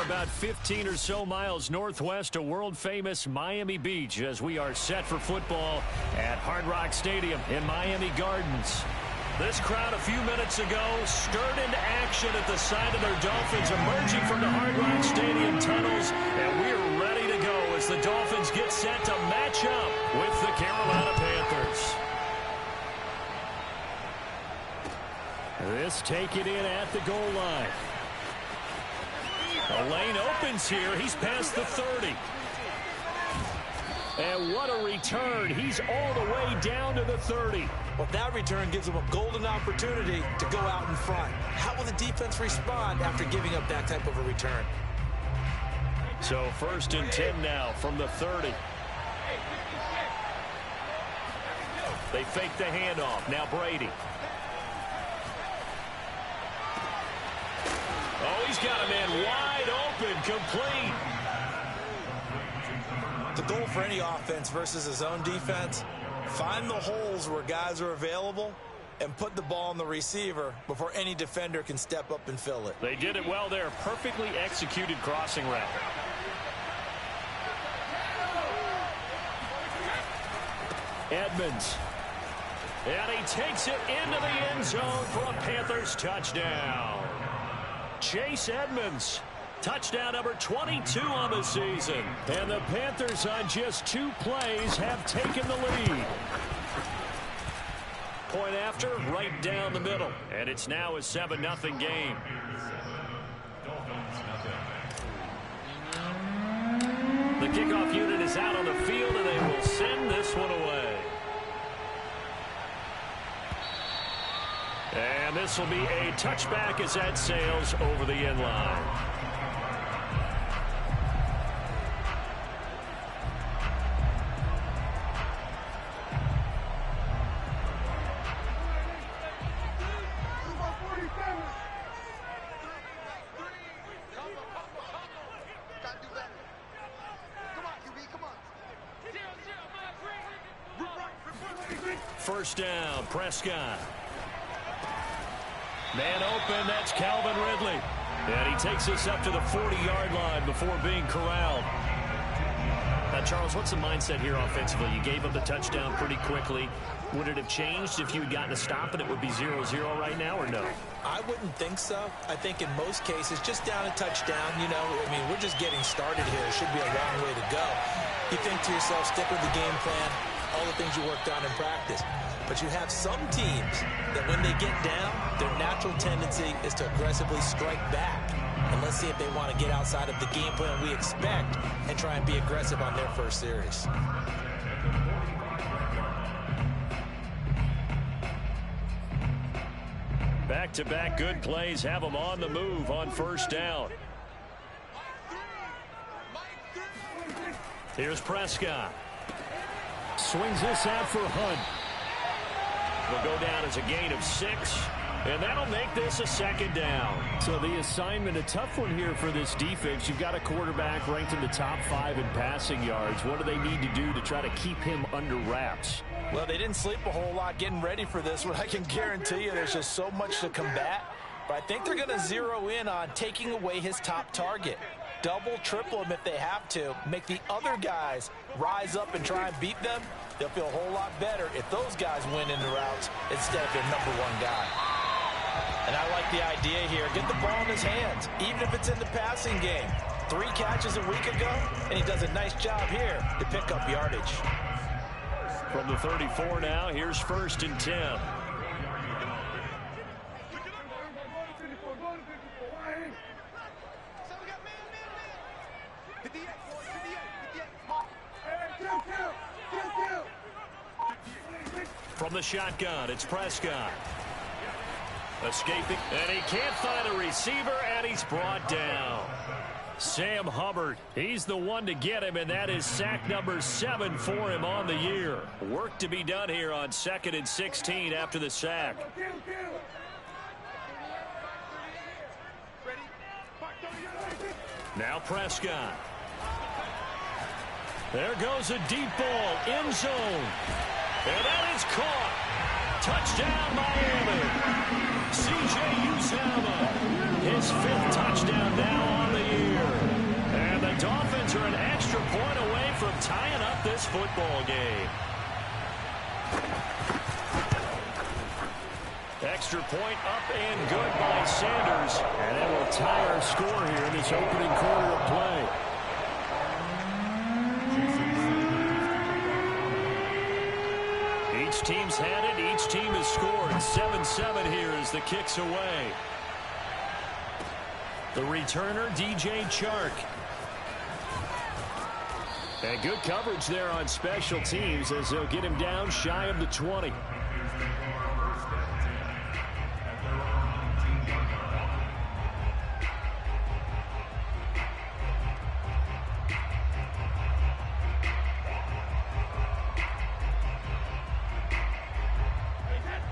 About 15 or so miles northwest of world-famous Miami Beach as we are set for football at Hard Rock Stadium in Miami Gardens. This crowd a few minutes ago stirred into action at the side of their Dolphins emerging from the Hard Rock Stadium tunnels, and we're ready to go as the Dolphins get set to match up with the Carolina Panthers. This taken in at the goal line. The lane opens here. He's past the 30. And what a return. He's all the way down to the 30. Well, that return gives him a golden opportunity to go out in front. How will the defense respond after giving up that type of a return? So 1st and 10 now from the 30. They fake the handoff. Now Brady. Oh, he's got a man wide open, complete. The goal for any offense versus his own defense, find the holes where guys are available and put the ball on the receiver before any defender can step up and fill it. They did it well there. Perfectly executed crossing route. Edmonds. And he takes it into the end zone for a Panthers touchdown. Chase Edmonds, touchdown number 22 on the season. And the Panthers on just 2 plays have taken the lead. Point after, right down the middle. And it's now a 7-0 game. The kickoff unit is out on the field, and they will send this one away. And this will be a touchback as that sails over the end line. First down, Prescott. Man open, that's Calvin Ridley. And he takes us up to the 40-yard line before being corralled. Now, Charles, what's the mindset here offensively? You gave up the touchdown pretty quickly. Would it have changed if you had gotten a stop and it would be 0-0 right now, or no? I wouldn't think so. I think in most cases, just down a touchdown, you know, I mean, we're just getting started here. It should be a long way to go. You think to yourself, stick with the game plan, all the things you worked on in practice. But you have some teams that when they get down, their natural tendency is to aggressively strike back. And let's see if they want to get outside of the game plan we expect and try and be aggressive on their first series. Back-to-back good plays have them on the move on first down. Here's Prescott. Swings this out for Hunt. Will go down as a gain of 6, and that'll make this a second down. So the assignment, a tough one here for this defense. You've got a quarterback ranked in the top 5 in passing yards. What do they need to do to try to keep him under wraps? Well, they didn't sleep a whole lot getting ready for this one. I can guarantee you there's just so much to combat. But I think they're going to zero in on taking away his top target. Double, triple him if they have to. Make the other guys rise up and try and beat them. They'll feel a whole lot better if those guys win in the routes instead of their number 1 guy. And I like the idea here. Get the ball in his hands, even if it's in the passing game. 3 catches a week ago, and he does a nice job here to pick up yardage. From the 34 now, here's 1st and 10. From the shotgun, it's Prescott. Escaping, and he can't find a receiver, and he's brought down. Sam Hubbard, he's the one to get him, and that is sack number 7 for him on the year. Work to be done here on 2nd and 16 after the sack. Now Prescott. There goes a deep ball, end zone. And that is caught. Touchdown, Miami. C.J. Uzomah, his 5th touchdown now on the year. And the Dolphins are an extra point away from tying up this football game. Extra point up and good by Sanders. And it will tie our score here in this opening quarter of play. Each team's had it. Each team has scored. 7-7 here as the kick's away. The returner, DJ Chark. And good coverage there on special teams as they'll get him down shy of the 20.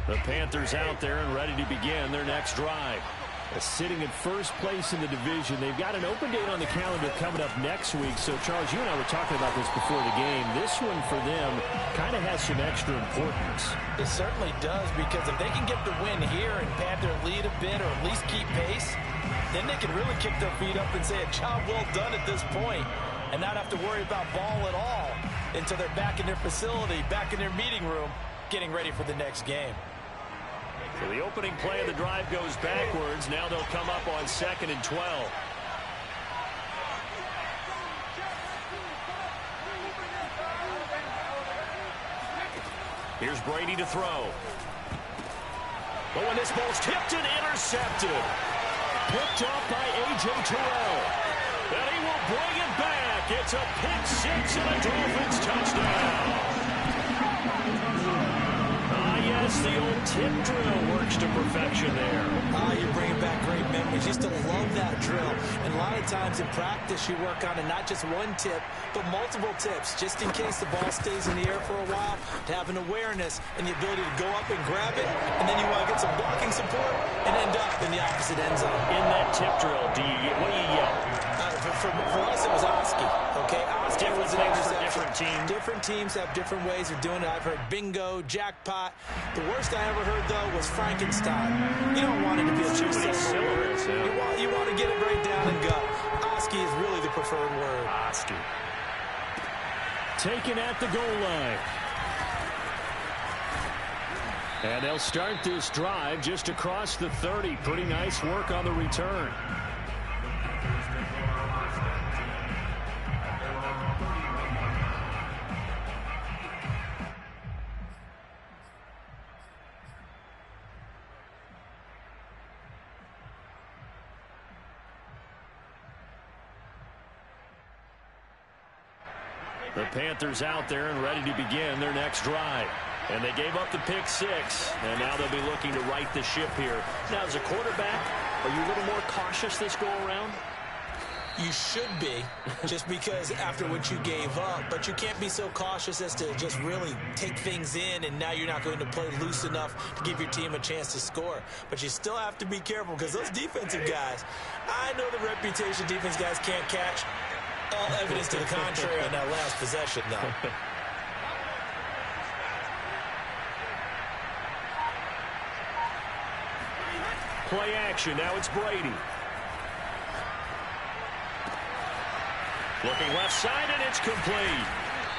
The Panthers out there and ready to begin their next drive. Sitting in first place in the division. They've got an open date on the calendar coming up next week. So, Charles, you and I were talking about this before the game. This one for them kind of has some extra importance. It certainly does, because if they can get the win here and pad their lead a bit or at least keep pace, then they can really kick their feet up and say a job well done at this point and not have to worry about ball at all until they're back in their facility, back in their meeting room, getting ready for the next game. So the opening play of the drive goes backwards. Now they'll come up on 2nd and 12. Here's Brady to throw. But when this ball's tipped and intercepted. Picked off by A.J. Terrell. And he will bring it back. It's a pick 6 and a Dolphins touchdown. Yes, the old tip drill works to perfection there. You're bringing back great memories. Used to love that drill. And a lot of times in practice, you work on it, not just one tip, but multiple tips, just in case the ball stays in the air for a while, to have an awareness and the ability to go up and grab it, and then you want to get some blocking support and end up in the opposite end zone. In that tip drill, what do you yell? For us, it was Oski. Okay, Oski was an interception. Different teams. Different teams have different ways of doing it. I've heard bingo, jackpot. The worst I ever heard, though, was Frankenstein. You don't want it to be a two-syllable word. You want to get it right down and go. Oski is really the preferred word. Oski. Taken at the goal line. And they'll start this drive just across the 30. Pretty nice work on the return. The Panthers out there and ready to begin their next drive. And they gave up the pick 6, and now they'll be looking to right the ship here. Now, as a quarterback, are you a little more cautious this go-around? You should be, just because after what you gave up. But you can't be so cautious as to just really take things in, and now you're not going to play loose enough to give your team a chance to score. But you still have to be careful, because those defensive guys, I know the reputation defense guys can't catch. All evidence to the contrary on that last possession, though. Play action. Now it's Brady. Looking left side, and it's complete.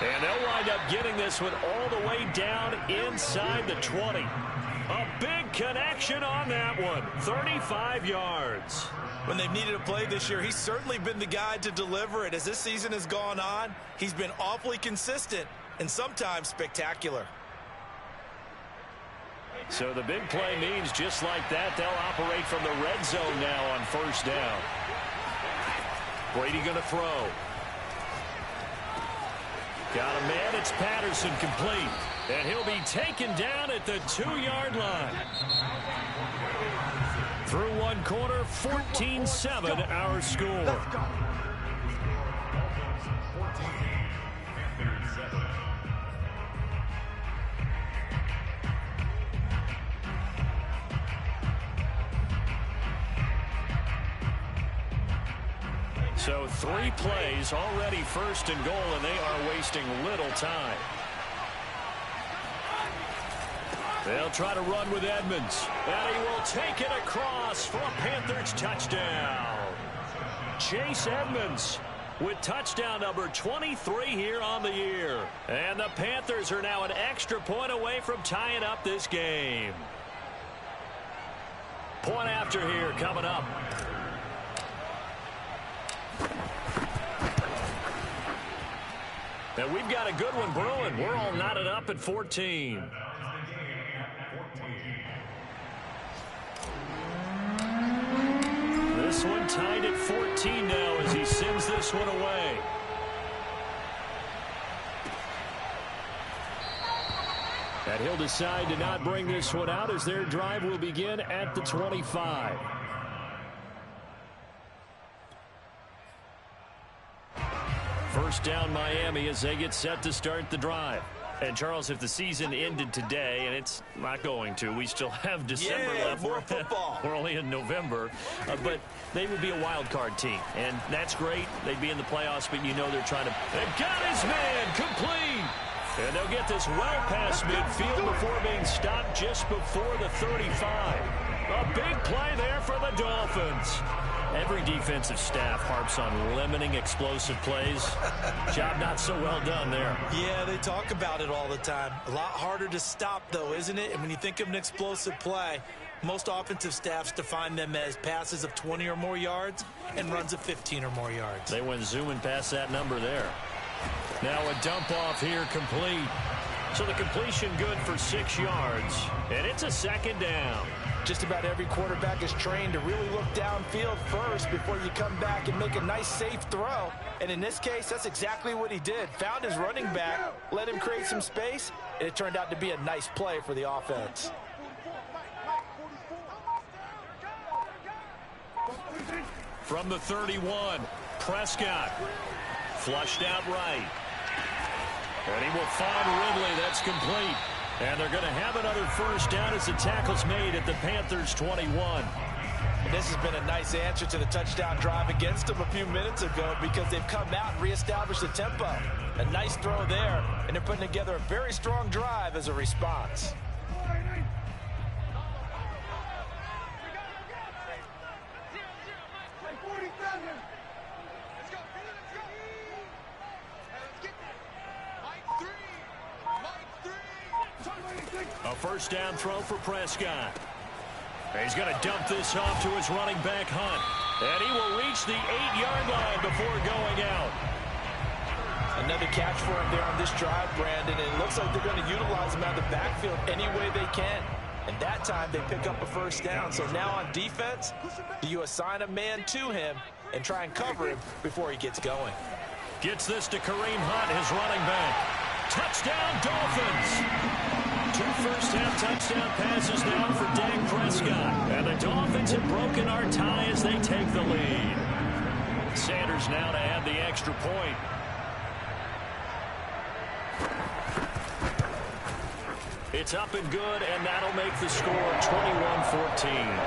And they'll wind up getting this one all the way down inside the 20. A big connection on that one. 35 yards. When they've needed a play this year, he's certainly been the guy to deliver it. As this season has gone on, he's been awfully consistent and sometimes spectacular. So the big play means just like that, they'll operate from the red zone now on first down. Brady going to throw. Got a man, it's Patterson, complete. And he'll be taken down at the 2-yard line. Through one quarter, 14-7 our score. So 3 plays, already first and goal, and they are wasting little time. They'll try to run with Edmonds. And he will take it across for a Panthers touchdown. Chase Edmonds with touchdown number 23 here on the year. And the Panthers are now an extra point away from tying up this game. Point after here coming up. And we've got a good one brewing. We're all knotted up at 14. This one tied at 14 now as he sends this one away. And he'll decide to not bring this one out as their drive will begin at the 25. First down Miami as they get set to start the drive. And Charles, if the season ended today, and it's not going to, we still have December left. More football. We're only in November, but they would be a wild card team, and that's great. They'd be in the playoffs, but you know they're trying to. They've got his man complete, and they'll get this well past midfield before being stopped just before the 35. A big play there for the Dolphins. Every defensive staff harps on limiting explosive plays. Job not so well done there. Yeah, they talk about it all the time. A lot harder to stop, though, isn't it? And when you think of an explosive play, most offensive staffs define them as passes of 20 or more yards and runs of 15 or more yards. They went zooming past that number there. Now a dump off here complete. So the completion good for 6 yards. And it's a second down. Just about every quarterback is trained to really look downfield first before you come back and make a nice, safe throw. And in this case, that's exactly what he did. Found his running back, let him create some space, and it turned out to be a nice play for the offense. From the 31, Prescott. Flushed out right. And he will find Ridley. That's complete. And they're going to have another first down as the tackle's made at the Panthers 21. And this has been a nice answer to the touchdown drive against them a few minutes ago because they've come out and reestablished the tempo. A nice throw there, and they're putting together a very strong drive as a response. A first down throw for Prescott. He's going to dump this off to his running back, Hunt. And he will reach the 8-yard line before going out. Another catch for him there on this drive, Brandon. And it looks like they're going to utilize him out of the backfield any way they can. And that time they pick up a first down. So now on defense, do you assign a man to him and try and cover him before he gets going? Gets this to Kareem Hunt, his running back. Touchdown, Dolphins! 2 first-half touchdown passes now for Dak Prescott. And the Dolphins have broken our tie as they take the lead. Sanders now to add the extra point. It's up and good, and that'll make the score 21-14.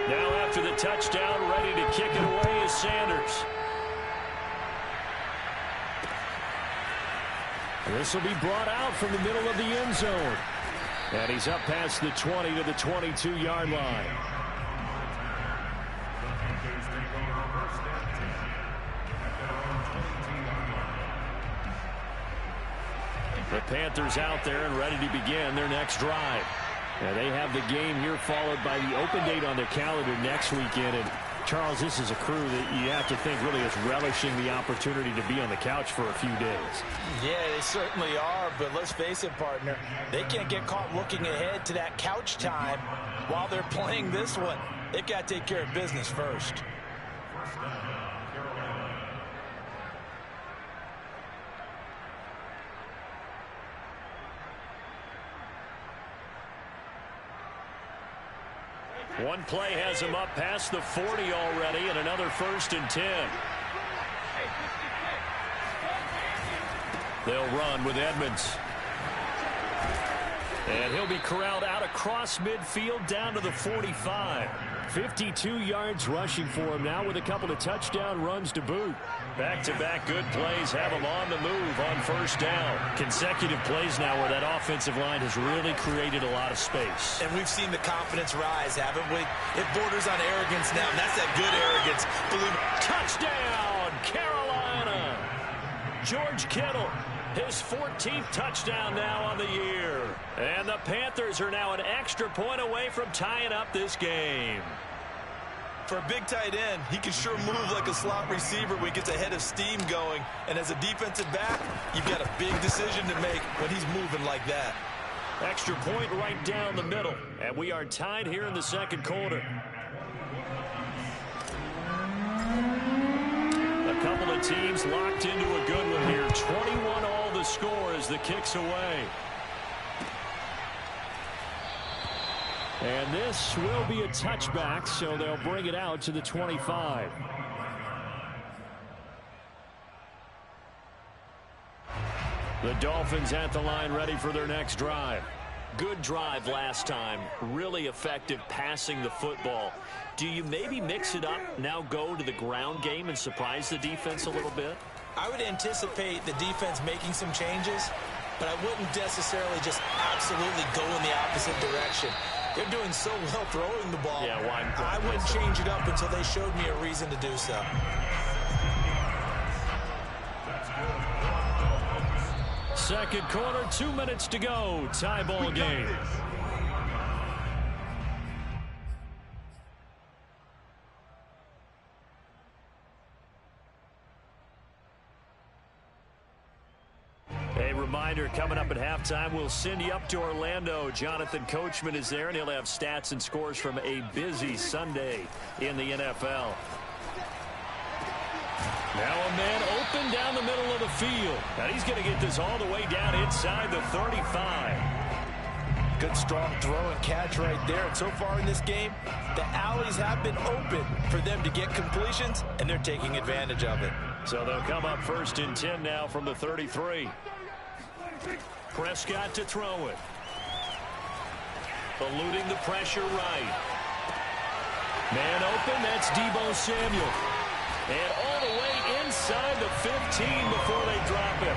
Now after the touchdown, ready to kick it away is Sanders. This will be brought out from the middle of the end zone. And he's up past the 20 to the 22-yard line. The Panthers out there and ready to begin their next drive. And they have the game here followed by the open date on their calendar next weekend. And Charles, this is a crew that you have to think really is relishing the opportunity to be on the couch for a few days. Yeah, they certainly are, but let's face it, partner. They can't get caught looking ahead to that couch time while they're playing this one. They've got to take care of business first. One play has him up past the 40 already, and another 1st and 10. They'll run with Edmonds. And he'll be corralled out across midfield down to the 45. 52 yards rushing for him now with a couple of touchdown runs to boot. Back-to-back good plays have him on the move on 1st down. Consecutive plays now where that offensive line has really created a lot of space. And we've seen the confidence rise, haven't we? It borders on arrogance now, and that's that good arrogance. Touchdown, Carolina! George Kittle, his 14th touchdown now on the year. And the Panthers are now an extra point away from tying up this game. For a big tight end, he can sure move like a slot receiver when he gets a head of steam going. And as a defensive back, you've got a big decision to make when he's moving like that. Extra point right down the middle. And we are tied here in the 2nd quarter. A couple of teams locked into a good one here. 21 all the score as the kick's away. And this will be a touchback, so they'll bring it out to the 25. The Dolphins at the line ready for their next drive. Good drive last time. Really effective passing the football. Do you maybe mix it up, now go to the ground game and surprise the defense a little bit? I would anticipate the defense making some changes, but I wouldn't necessarily just absolutely go in the opposite direction. They're doing so well throwing the ball. Yeah, why? I wouldn't change it up until they showed me a reason to do so. Second quarter, 2 minutes to go. Tie ball game. A reminder, coming up at halftime, we'll send you up to Orlando. Jonathan Coachman is there, and he'll have stats and scores from a busy Sunday in the NFL. Now a man open down the middle of the field. And he's going to get this all the way down inside the 35. Good strong throw and catch right there. And so far in this game, the alleys have been open for them to get completions, and they're taking advantage of it. So they'll come up 1st and 10 now from the 33. Prescott to throw it. Eluding the pressure right. Man open, that's Deebo Samuel. And all the way inside the 15 before they drop him.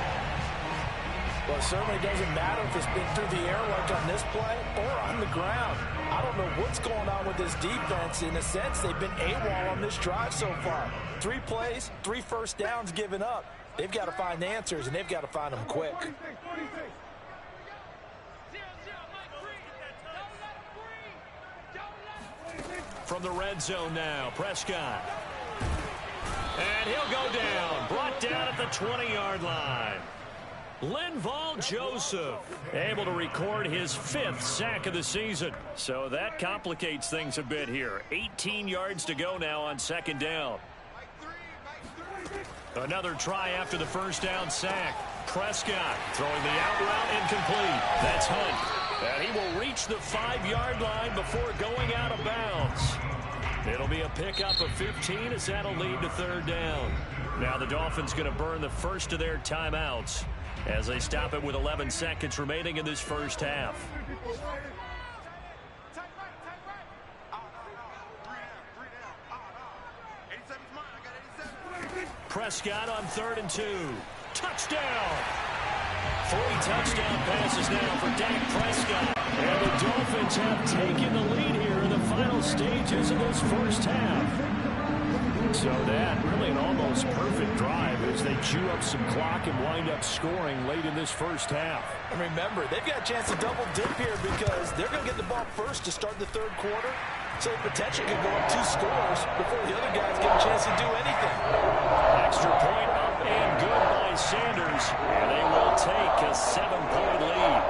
Well, it certainly doesn't matter if it's been through the air like on this play or on the ground. I don't know what's going on with this defense. In a sense, they've been AWOL on this drive so far. 3 plays, 3 first downs given up. They've got to find answers, and they've got to find them quick. From the red zone now, Prescott. And he'll go down. Brought down at the 20-yard line. Linval Joseph able to record his 5th sack of the season. So that complicates things a bit here. 18 yards to go now on 2nd down. Another try after the first down sack. Prescott throwing the out route incomplete. That's Hunt. And he will reach the 5-yard line before going out of bounds. It'll be a pickup of 15 as that'll lead to 3rd down. Now the Dolphins going to burn the first of their timeouts as they stop it with 11 seconds remaining in this first half. Prescott on 3rd and 2. Touchdown! 3 touchdown passes now for Dak Prescott. And the Dolphins have taken the lead here in the final stages of this first half. So that really an almost perfect drive as they chew up some clock and wind up scoring late in this first half. And remember, they've got a chance to double dip here because they're going to get the ball first to start the 3rd quarter. So the potential could go up 2 scores before the other guys get a chance to do anything. Extra point up and good by Sanders. And they will take a 7-point lead.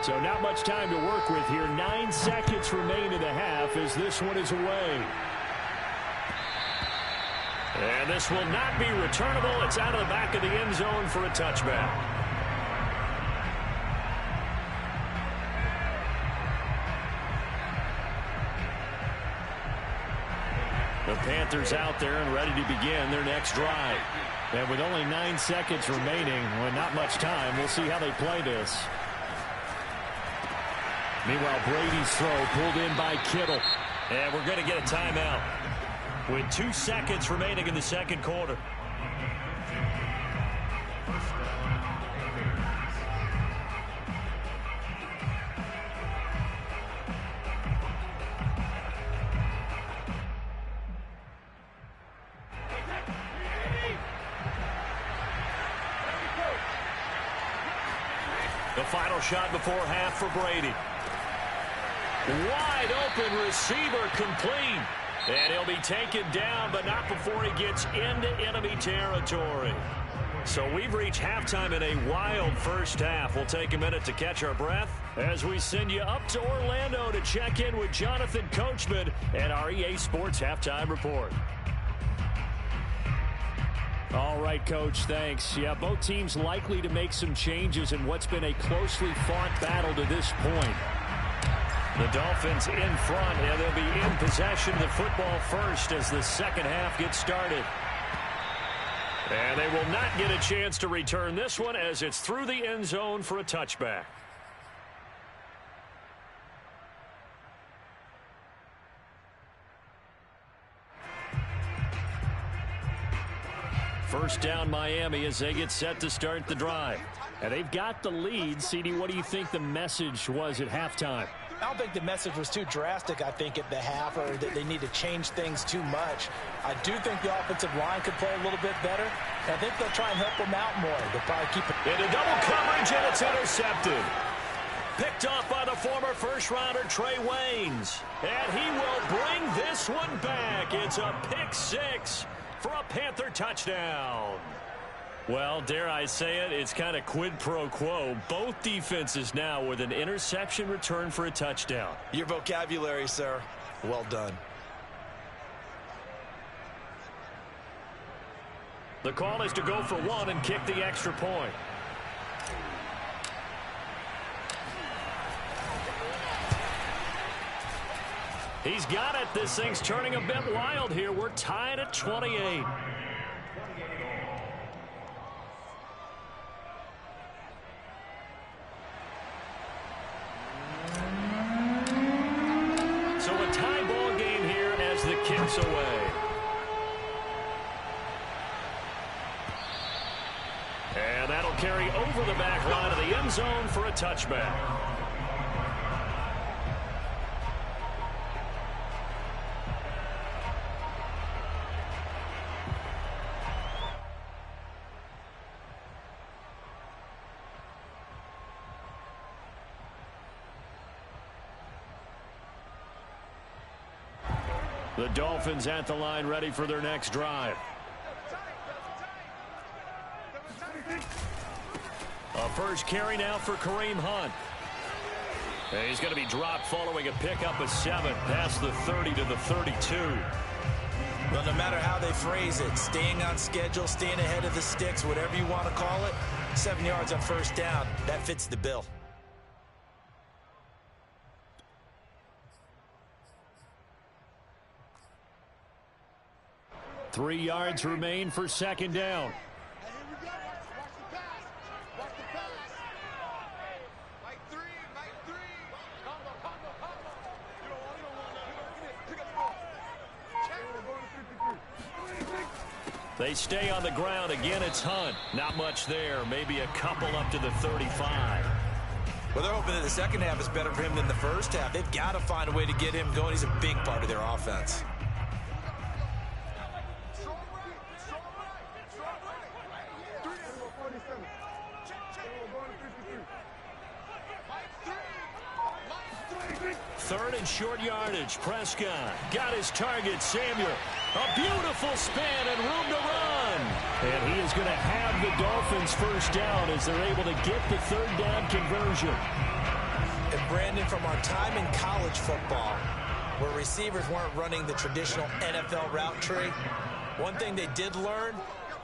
So not much time to work with here. 9 seconds remain in the half as this one is away. And this will not be returnable. It's out of the back of the end zone for a touchback. The Panthers out there and ready to begin their next drive. And with only 9 seconds remaining, well, not much time, we'll see how they play this. Meanwhile, Brady's throw pulled in by Kittle. And we're going to get a timeout with 2 seconds remaining in the second quarter. The final shot before half for Brady. Wide open receiver complete. And he'll be taken down, but not before he gets into enemy territory. So we've reached halftime in a wild first half. We'll take a minute to catch our breath as we send you up to Orlando to check in with Jonathan Coachman and our EA Sports Halftime Report. All right, Coach, thanks. Yeah, both teams likely to make some changes in what's been a closely fought battle to this point. The Dolphins in front, and they'll be in possession of the football first as the second half gets started. And they will not get a chance to return this one as it's through the end zone for a touchback. First down Miami as they get set to start the drive. And they've got the lead. CD, what do you think the message was at halftime? I don't think the message was too drastic, I think, at the half, or that they need to change things too much. I do think the offensive line could play a little bit better. And I think they'll try and help them out more. They'll probably keep it into double coverage, and it's intercepted. Picked off by the former first-rounder Trey Waynes. And he will bring this one back. It's a pick six for a Panther touchdown. Well, dare I say it, it's kind of quid pro quo. Both defenses now with an interception return for a touchdown. Your vocabulary, sir. Well done. The call is to go for one and kick the extra point. He's got it. This thing's turning a bit wild here. We're tied at 28. So a tie ball game here as the kick's away. And that'll carry over the back line of the end zone for a touchback. The Dolphins at the line ready for their next drive. A first carry now for Kareem Hunt. And he's going to be dropped following a pickup of 7 past the 30 to the 32. Well, no matter how they phrase it, staying on schedule, staying ahead of the sticks, whatever you want to call it, 7 yards on first down, that fits the bill. Three yards remain for second down. They stay on the ground. Again, it's Hunt. Not much there. Maybe a couple up to the 35. Well, they're hoping that the second half is better for him than the first half. They've got to find a way to get him going. He's a big part of their offense. Third and short yardage. Prescott got his target. Samuel. A beautiful span and room to run. And he is going to have the Dolphins first down as they're able to get the third down conversion. And Brandon, from our time in college football, where receivers weren't running the traditional NFL route tree, one thing they did learn,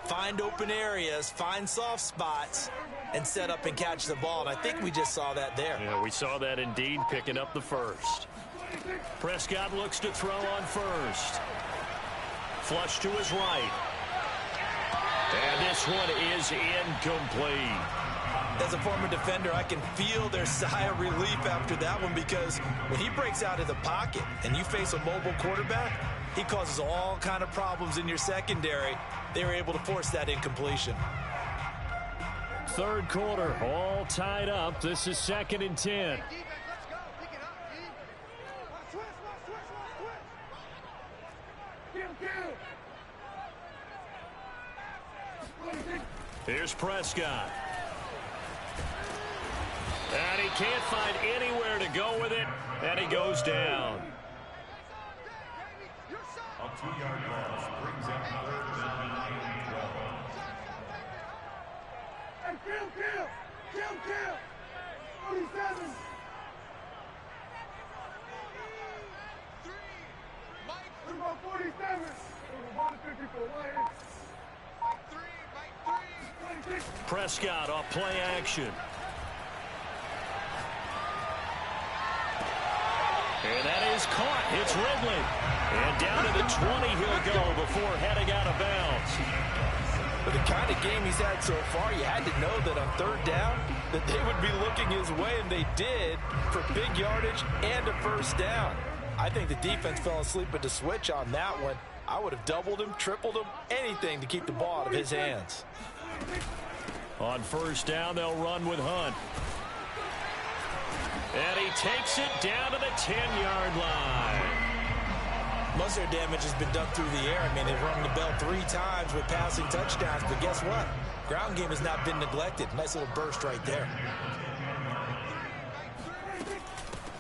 find open areas, find soft spots, and set up and catch the ball. And I think we just saw that there. Yeah, we saw that indeed, picking up the first. Prescott looks to throw on first. Flush to his right. And this one is incomplete. As a former defender, I can feel their sigh of relief after that one, because when he breaks out of the pocket and you face a mobile quarterback, he causes all kind of problems in your secondary. They were able to force that incompletion. Third quarter, all tied up. This is 2nd and 10. Here's Prescott. And he can't find anywhere to go with it, and he goes down. A 2-yard loss brings up 3rd down and 12. Kill! 47. Mike 47. Prescott off play action. And that is caught. It's Ridley. And down to the 20 he'll go before heading out of bounds. But the kind of game he's had so far, you had to know that on 3rd down that they would be looking his way, and they did, for big yardage and a first down. I think the defense fell asleep at the switch on that one. I would have doubled him, tripled him, anything to keep the ball out of his hands. On first down, they'll run with Hunt. And he takes it down to the 10-yard line. Most of their damage has been done through the air. I mean, they've rung the bell 3 times with passing touchdowns, but guess what? Ground game has not been neglected. Nice little burst right there.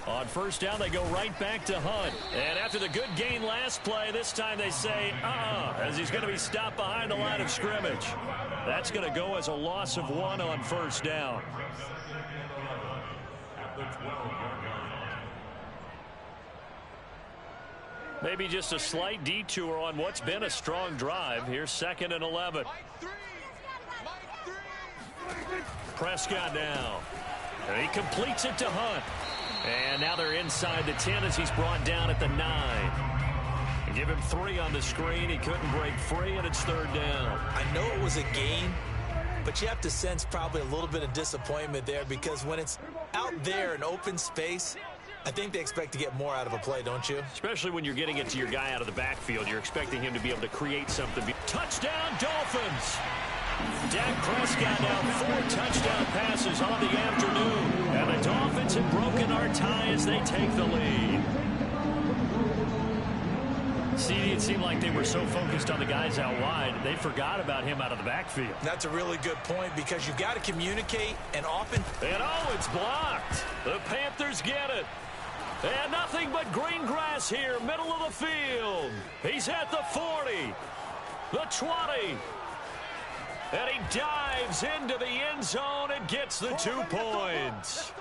On first down, they go right back to Hunt. And after the good gain last play, this time they say, as he's going to be stopped behind the line of scrimmage. That's going to go as a loss of 1 on first down. Maybe just a slight detour on what's been a strong drive. Here's 2nd and 11. Prescott now. And he completes it to Hunt. And now they're inside the 10 as he's brought down at the 9. And give him 3 on the screen. He couldn't break free, and it's 3rd down. I know it was a gain, but you have to sense probably a little bit of disappointment there, because when it's out there in open space, I think they expect to get more out of a play, don't you? Especially when you're getting it to your guy out of the backfield. You're expecting him to be able to create something. Touchdown, Dolphins! Dak Prescott now 4 touchdown passes on the afternoon. And the Dolphins have broken our tie as they take the lead. See, it seemed like they were so focused on the guys out wide, they forgot about him out of the backfield. That's a really good point, because you've got to communicate, and often... And it's blocked. The Panthers get it. And nothing but green grass here, middle of the field. He's at the 40, the 20. And he dives into the end zone and gets the 2 points.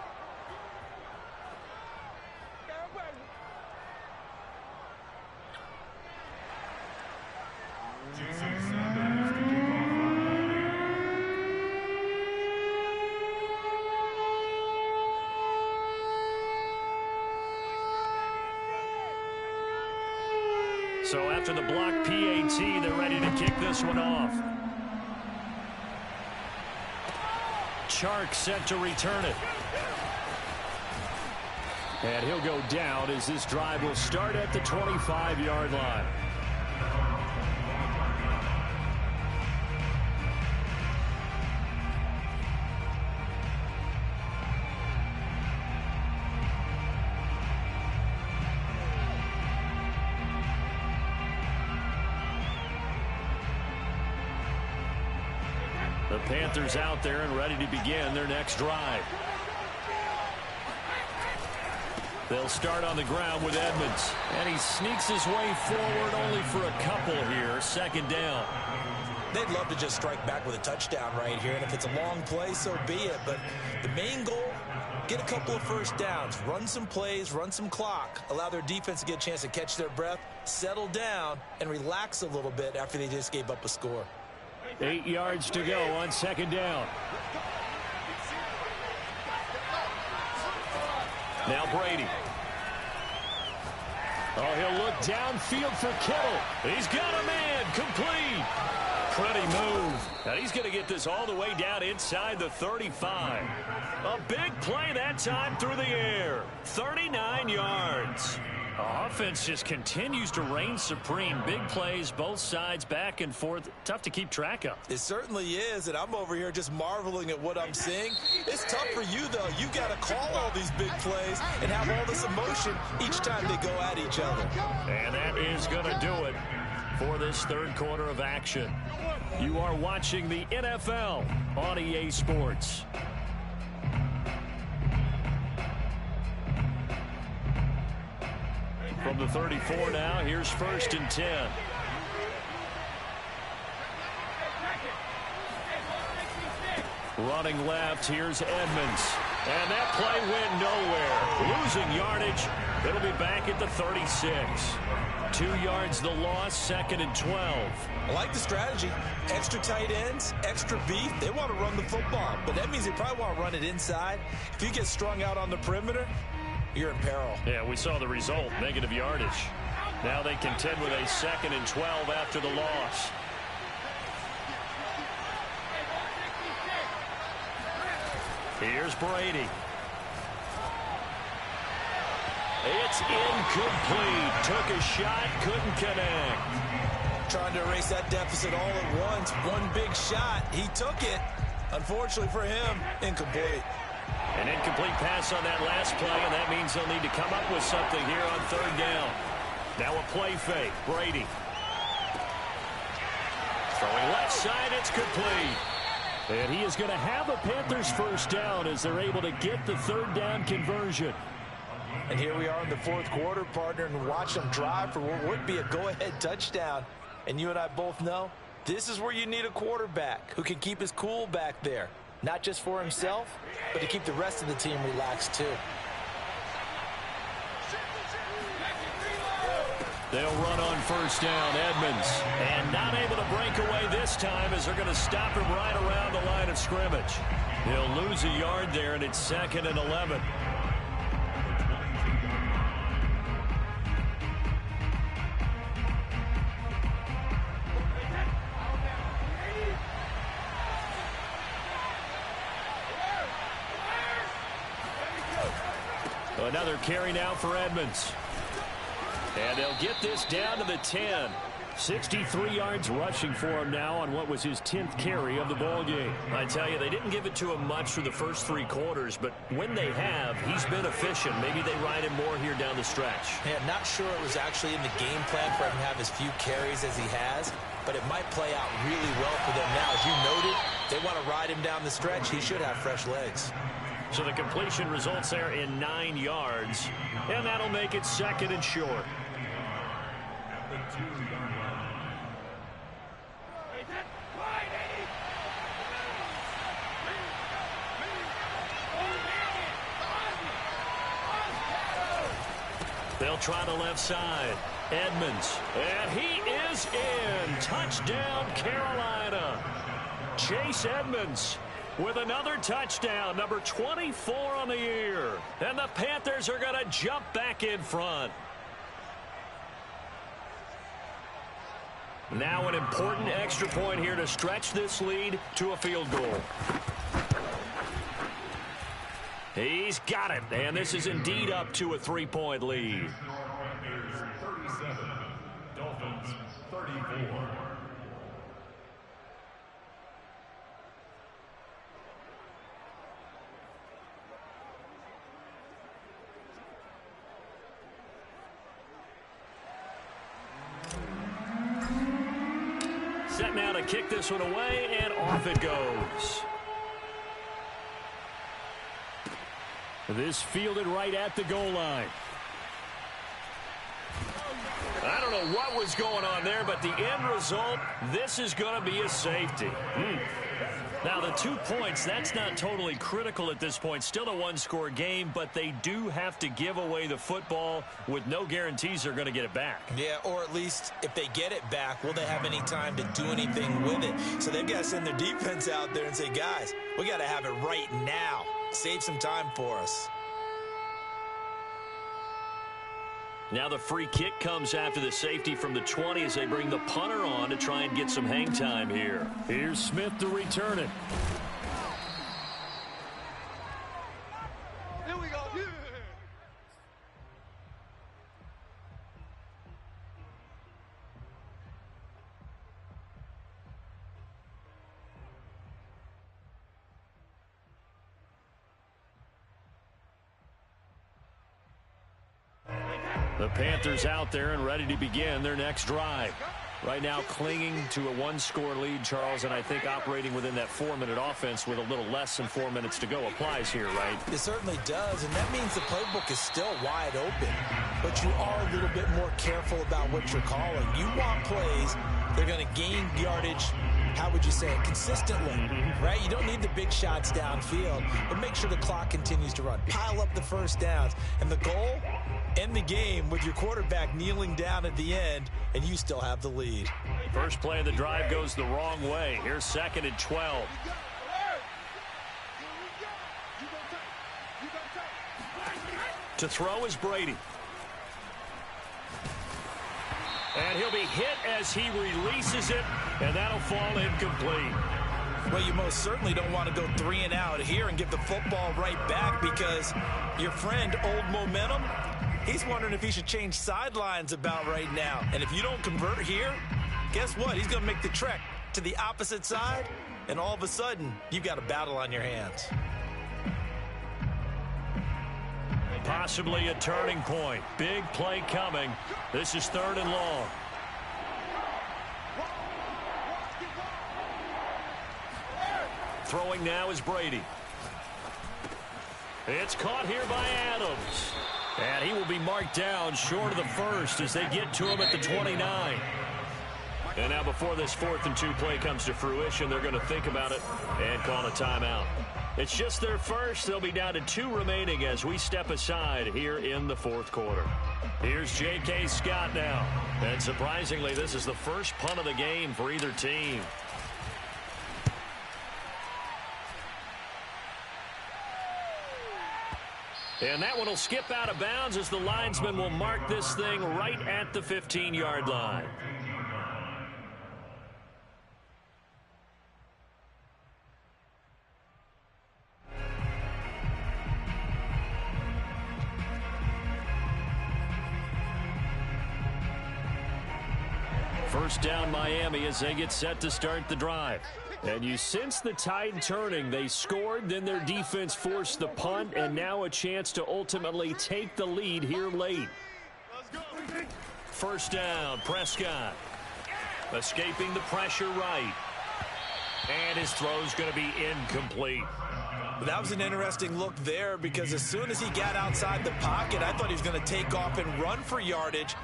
So after the block PAT, they're ready to kick this one off. Chark set to return it. And he'll go down as this drive will start at the 25-yard line. The Panthers out there and ready to begin their next drive. They'll start on the ground with Edmonds. And he sneaks his way forward only for a couple here. Second down. They'd love to just strike back with a touchdown right here. And if it's a long play, so be it. But the main goal, get a couple of first downs. Run some plays, run some clock. Allow their defense to get a chance to catch their breath, settle down, and relax a little bit after they just gave up a score. 8 yards to go on second down. Now Brady. Oh, he'll look downfield for Kittle. He's got a man. Complete. Pretty move. Now he's going to get this all the way down inside the 35. A big play that time through the air. 39 yards. Offense just continues to reign supreme. Big plays, both sides, back and forth. Tough to keep track of. It certainly is, and I'm over here just marveling at what I'm seeing. It's tough for you, though. You've got to call all these big plays and have all this emotion each time they go at each other. And that is going to do it for this third quarter of action. You are watching the NFL on EA Sports. From the 34 now, here's 1st and 10. Running left, here's Edmonds. And that play went nowhere. Losing yardage. It'll be back at the 36. 2 yards the loss, 2nd and 12. I like the strategy. Extra tight ends, extra beef. They want to run the football, but that means they probably want to run it inside. If you get strung out on the perimeter, you're in peril. Yeah, we saw the result, negative yardage. Now they contend with a 2nd and 12 after the loss. Here's Brady. It's incomplete. Took a shot, couldn't connect. Trying to erase that deficit all at once. One big shot. He took it. Unfortunately for him, incomplete. An incomplete pass on that last play, and that means they'll need to come up with something here on 3rd down. Now a play fake. Brady. Throwing left side, it's complete. And he is going to have a Panthers 1st down as they're able to get the 3rd down conversion. And here we are in the 4th quarter, partner, and watch them drive for what would be a go-ahead touchdown. And you and I both know this is where you need a quarterback who can keep his cool back there. Not just for himself, but to keep the rest of the team relaxed too. They'll run on 1st down, Edmonds. And not able to break away this time as they're going to stop him right around the line of scrimmage. He'll lose a yard there, and it's 2nd and 11. Another carry now for Edmonds. And they'll get this down to the 10. 63 yards rushing for him now on what was his 10th carry of the ball game. I tell you, they didn't give it to him much for the first 3 quarters, but when they have, he's been efficient. Maybe they ride him more here down the stretch. Yeah, not sure it was actually in the game plan for him to have as few carries as he has, but it might play out really well for them now. As you noted, they want to ride him down the stretch. He should have fresh legs. So the completion results there in 9 yards, and that'll make it 2nd and short. They'll try the left side. Edmonds, and he is in. Touchdown, Carolina. Chase Edmonds with another touchdown, number 24 on the year. And the Panthers are going to jump back in front. Now an important extra point here to stretch this lead to a field goal. He's got it, and this is indeed up to a 3-point lead. Panthers 37, Dolphins 34. Set now to kick this one away, and off it goes. This fielded right at the goal line. I don't know what was going on there, but the end result, this is going to be a safety. Now, the 2 points, that's not totally critical at this point. Still a one-score game, but they do have to give away the football with no guarantees they're going to get it back. Yeah, or at least if they get it back, will they have any time to do anything with it? So they've got to send their defense out there and say, guys, we got to have it right now. Save some time for us. Now the free kick comes after the safety from the 20 as they bring the punter on to try and get some hang time here. Here's Smith to return it. Here we go. Yeah. The Panthers out there and ready to begin their next drive. Right now clinging to a one-score lead, Charles, and I think operating within that 4-minute offense with a little less than 4 minutes to go applies here, right? It certainly does, and that means the playbook is still wide open. But you are a little bit more careful about what you're calling. You want plays, they're going to gain yardage, how would you say it, consistently, right? You don't need the big shots downfield, but make sure the clock continues to run. Pile up the first downs, and the goal, end the game with your quarterback kneeling down at the end, and you still have the lead. First play of the drive goes the wrong way. Here's 2nd and 12. To throw is Brady. And he'll be hit as he releases it, and that'll fall incomplete. Well, you most certainly don't want to go 3 and out here and give the football right back because your friend, Old Momentum, he's wondering if he should change sidelines about right now. And if you don't convert here, guess what? He's going to make the trek to the opposite side, and all of a sudden, you've got a battle on your hands. Possibly a turning point. Big play coming. This is 3rd and long. Throwing now is Brady. It's caught here by Adams. And he will be marked down short of the first as they get to him at the 29. And now before this 4th and 2 play comes to fruition, they're going to think about it and call a timeout. It's just their first. They'll be down to 2 remaining as we step aside here in the 4th quarter. Here's J.K. Scott now. And surprisingly, this is the first punt of the game for either team. And that one will skip out of bounds as the linesman will mark this thing right at the 15-yard line. First down Miami as they get set to start the drive. And you sense the tide turning. They scored, then their defense forced the punt, and now a chance to ultimately take the lead here late. First down, Prescott. Escaping the pressure right. And his throw's going to be incomplete. That was an interesting look there because as soon as he got outside the pocket, I thought he was going to take off and run for yardage.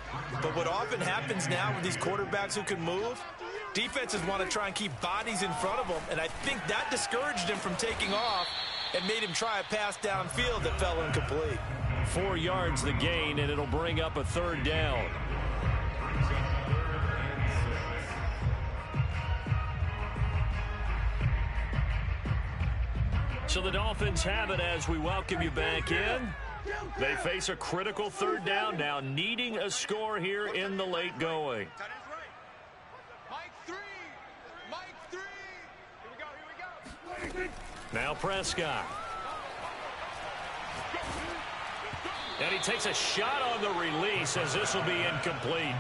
But what often happens now with these quarterbacks who can move, defenses want to try and keep bodies in front of them, and I think that discouraged him from taking off and made him try a pass downfield that fell incomplete. 4 yards the gain, and it'll bring up a 3rd down. So the Dolphins have it as we welcome you back in. They face a critical 3rd down now, needing a score here in the late going. Now Prescott. And he takes a shot on the release as this will be incomplete.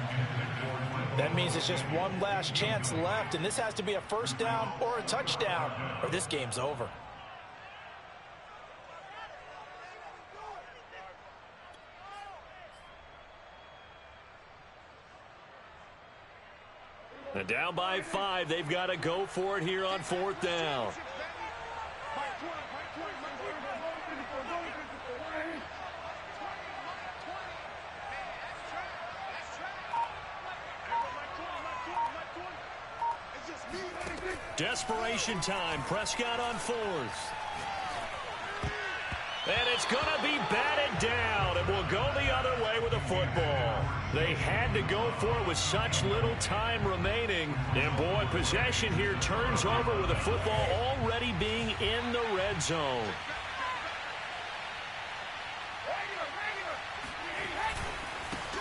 That means it's just one last chance left, and this has to be a first down or a touchdown, or this game's over. And down by 5, they've got to go for it here on 4th down. Desperation time. Prescott on 4th. And it's going to be batted down. It will go the other way with the football. They had to go for it with such little time remaining. And, boy, possession here turns over with the football already being in the red zone.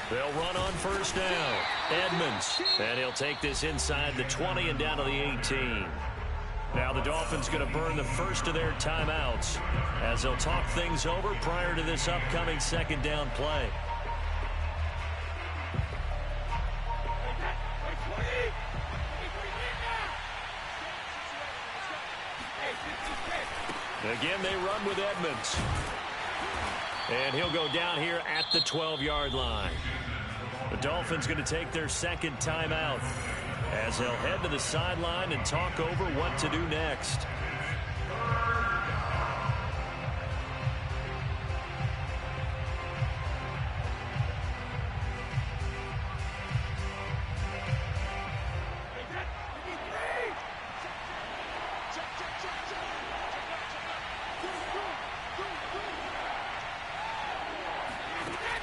They'll run on 1st down. Edmonds. And he'll take this inside the 20 and down to the 18. Now the Dolphins going to burn the first of their timeouts as they'll talk things over prior to this upcoming 2nd down play. Again, they run with Edmonds. And he'll go down here at the 12-yard line. The Dolphins going to take their 2nd timeout as they'll head to the sideline and talk over what to do next.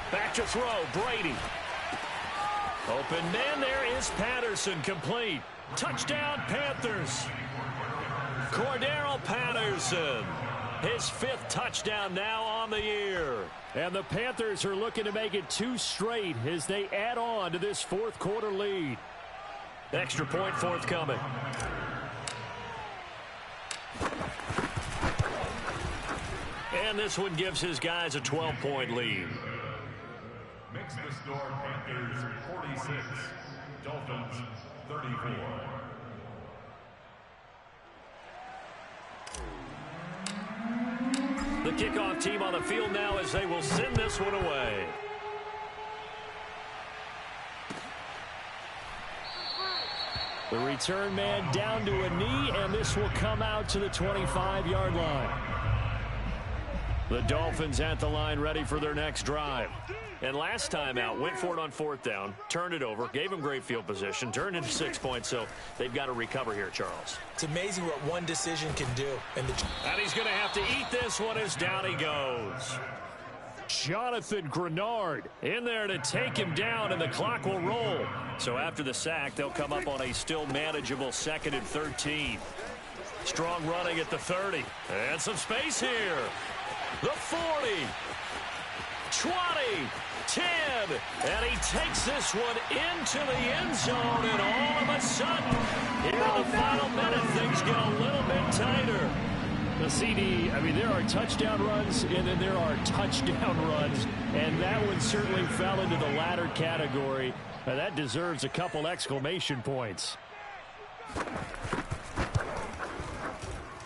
Back to throw, Brady. Open man, there is Patterson, complete. Touchdown, Panthers. Cordero Patterson, his 5th touchdown now on the year. And the Panthers are looking to make it 2 straight as they add on to this 4th quarter lead. Extra point forthcoming. And this one gives his guys a 12-point lead. Makes the score Panthers 46, Dolphins 34. The kickoff team on the field now as they will send this one away. The return man down to a knee, and this will come out to the 25-yard line. The Dolphins at the line ready for their next drive. And last time out, went for it on 4th down, turned it over, gave him great field position, turned into 6 points, so they've got to recover here, Charles. It's amazing what one decision can do. And he's going to have to eat this one as down he goes. Jonathan Grenard in there to take him down, and the clock will roll. So after the sack, they'll come up on a still manageable 2nd and 13. Strong running at the 30. And some space here. The 40. 20, 10, and he takes this one into the end zone, and all of a sudden, here in the final minute, things get a little bit tighter. The CD, I mean, there are touchdown runs, and then there are touchdown runs, and that one certainly fell into the latter category. That deserves a couple exclamation points.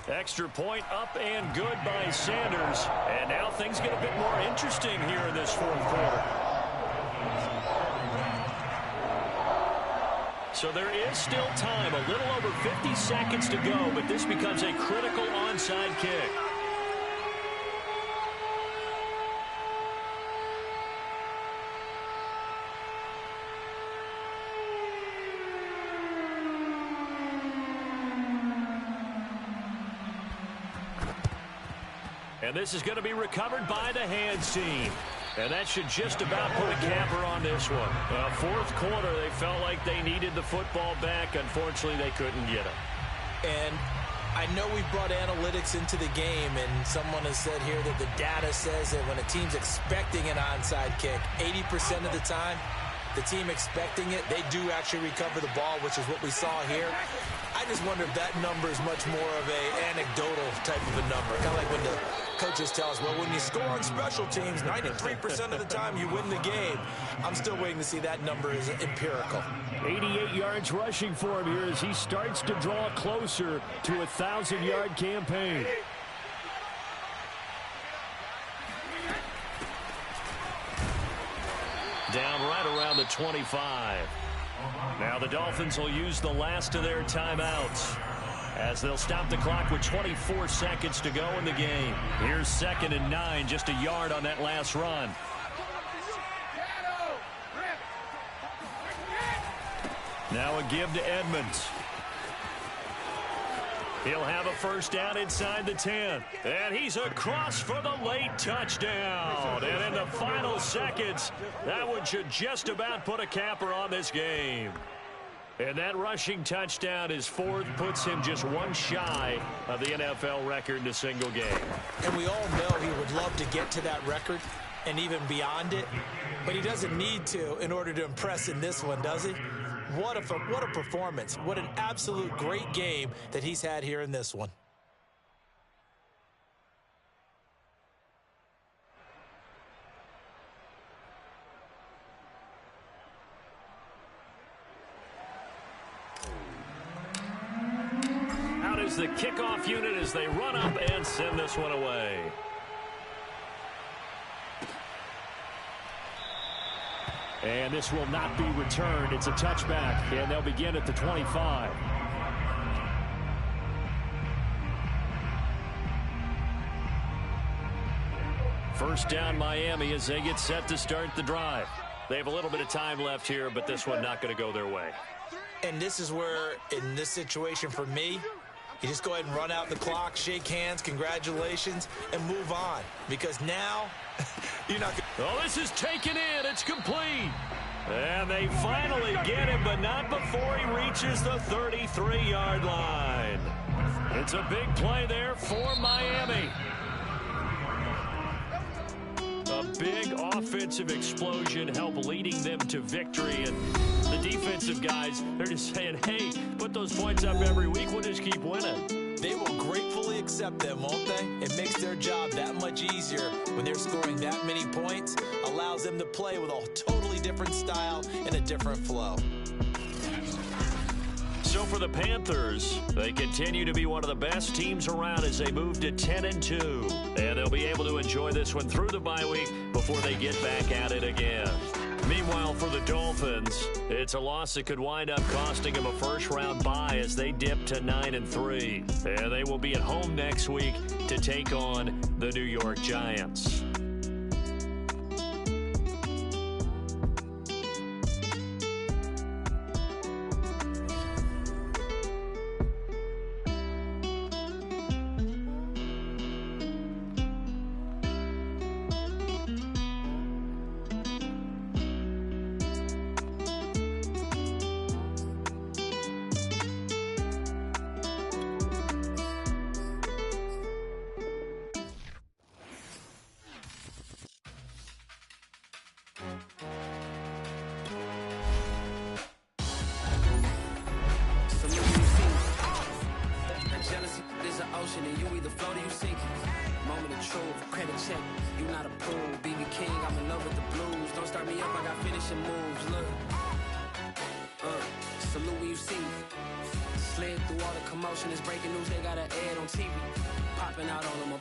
Extra point up and good by Sanders. And now things get a bit more interesting here in this 4th quarter. So there is still time, a little over 50 seconds to go, but this becomes a critical onside kick. And this is going to be recovered by the hands team. And that should just about put a capper on this one. 4th quarter, they felt like they needed the football back. Unfortunately, they couldn't get it. And I know we brought analytics into the game, and someone has said here that the data says that when a team's expecting an onside kick, 80% of the time, the team expecting it, they do actually recover the ball, which is what we saw here. I just wonder if that number is much more of a anecdotal type of a number. Kind of like when the coaches tell us, well, when you score on special teams, 93% of the time you win the game. I'm still waiting to see that number is empirical. 88 yards rushing for him here as he starts to draw closer to a 1,000-yard campaign. Down right around the 25. Now the Dolphins will use the last of their timeouts as they'll stop the clock with 24 seconds to go in the game. Here's 2nd and 9, just a yard on that last run. Now a give to Edmonds. He'll have a first down inside the 10. And he's across for the late touchdown. And in the final seconds, that one should just about put a capper on this game. And that rushing touchdown is 4th, puts him just one shy of the NFL record in a single game. And we all know he would love to get to that record and even beyond it. But he doesn't need to in order to impress in this one, does he? What a performance. What an absolute great game that he's had here in this one. Out is the kickoff unit as they run up and send this one away. And this will not be returned. It's a touchback, and they'll begin at the 25. First down Miami as they get set to start the drive. They have a little bit of time left here, but this one not going to go their way. And this is where, in this situation for me, you just go ahead and run out the clock, shake hands, congratulations, and move on. Because now, you're not going to... Oh, this is taken in. It's complete. And they finally get him, but not before he reaches the 33-yard line. It's a big play there for Miami. A big offensive explosion helped leading them to victory. And the defensive guys, they're just saying, hey, put those points up every week. We'll just keep winning. They will gratefully accept them, won't they? It makes their job that much easier when they're scoring that many points. Allows them to play with a totally different style and a different flow. So for the Panthers, they continue to be one of the best teams around as they move to 10-2. And they'll be able to enjoy this one through the bye week before they get back at it again. Meanwhile, for the Dolphins, it's a loss that could wind up costing them a first-round bye as they dip to 9-3. And they will be at home next week to take on the New York Giants. And you either float or you sink. Moment of truth, credit check. You not approved. BB King, I'm in love with the blues. Don't start me up, I got finishing moves. Look, salute when you see me. Slid through all the commotion. It's breaking news. They got an ad on TV. Popping out on them.